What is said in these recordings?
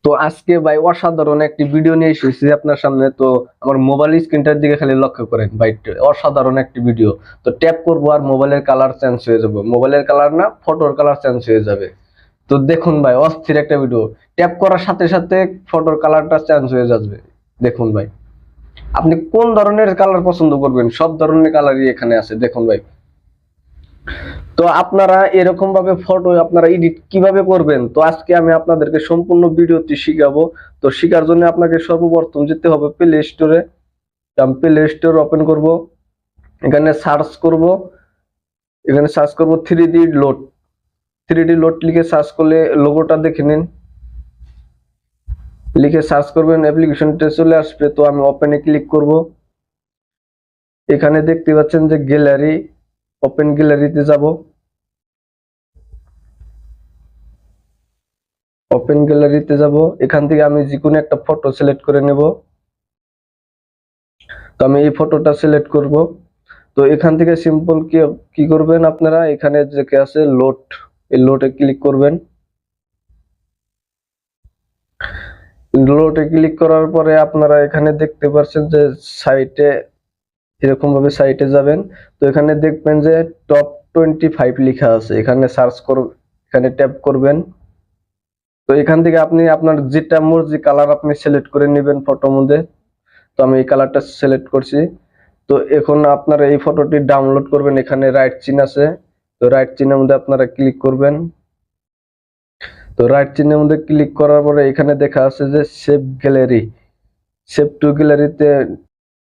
তো আজকে ভাই অসাধারণ একটি ভিডিও নিয়ে এসেছি আপনার সামনে। তো আমার মোবাইল স্ক্রিনটার দিকে খালি লক্ষ্য করেন ভাই, অসাধারণ একটি ভিডিও। তো ট্যাপ করবো আর মোবাইলের কালার চেঞ্জ হয়ে যাবে, মোবাইলের কালার না ফটোর কালার চেঞ্জ হয়ে যাবে। তো দেখুন ভাই, অস্থির একটা ভিডিও। ট্যাপ করার সাথে সাথে ফটোর কালারটা চেঞ্জ হয়ে যাবে। দেখুন ভাই, আপনি কোন ধরনের কালার পছন্দ করবেন, সব ধরনের কালারই এখানে আছে। দেখুন ভাই, তো আপনারা এরকম ভাবে ফটো আপনারা এডিট কিভাবে করবেন, তো আজকে আমি আপনাদেরকে সম্পূর্ণ ভিডিওটি শিখাবো। তো শেখার জন্য আপনাকে সর্বপ্রথম যেতে হবে প্লে স্টোরে। আমি প্লে স্টোর ওপেন করব, এখানে সার্চ করব, এখানে সার্চ করব 3D লোড। 3D লোড লিখে সার্চ করলে লোগোটা দেখে নিন, লিখে সার্চ করবেন, অ্যাপ্লিকেশনটা চলে আসবে। তো আমি ওপেনে ক্লিক করব। এখানে দেখতে পাচ্ছেন যে গ্যালারি, ওপেন গ্যালারিতে যাব। ওপেন গ্যালারিতে যাব, এখান থেকে আমি যে কোনো একটা ফটো সিলেক্ট করে নেব। তো আমি এই ফটোটা সিলেক্ট করব। তো এখান থেকে সিম্পল কি করবেন আপনারা, এখানে যে আছে লোড, এই লোডে ক্লিক করবেন। লোডে ক্লিক করার পরে আপনারা এখানে দেখতে পাচ্ছেন যে সাইটে, এরকম ভাবে সাইটে যাবেন। তো এখানে দেখবেন যে টপ 25 লেখা আছে, এখানে সার্চ করব, এখানে ট্যাপ করবেন। তো এখান থেকে আপনি আপনার যেটা মর্জি কালার আপনি সিলেক্ট করে নেবেন ফটোর মধ্যে। তো আমি এই কালারটা সিলেক্ট করছি। তো এখন আপনারা এই ফটোটি ডাউনলোড করবেন, এখানে রাইট চিহ্ন আছে। তো রাইট চিহ্নের মধ্যে আপনারা ক্লিক করবেন। তো রাইট চিহ্নের মধ্যে ক্লিক করার পরে এখানে দেখা আছে যে সেভ গ্যালারি, সেভ টু গ্যালারিতে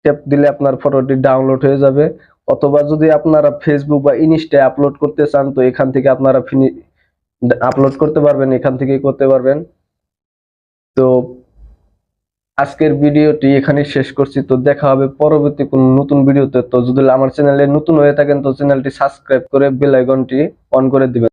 ট্যাপ দিলে আপনার ফটোটি ডাউনলোড হয়ে যাবে। অথবা যদি আপনারা ফেসবুক বা ইনস্টায় আপলোড করতে চান, তো এখান থেকে আপনারা আপলোড করতে পারবেন, এখান থেকেই করতে পারবেন। তো আজকের ভিডিওটি এখানে শেষ করছি। তো দেখা হবে পরবর্তী কোন নতুন ভিডিওতে। তো যদি আমার চ্যানেলে নতুন হয়ে থাকেন তো চ্যানেলটি সাবস্ক্রাইব করে বেল আইকনটি অন করে দিবেন।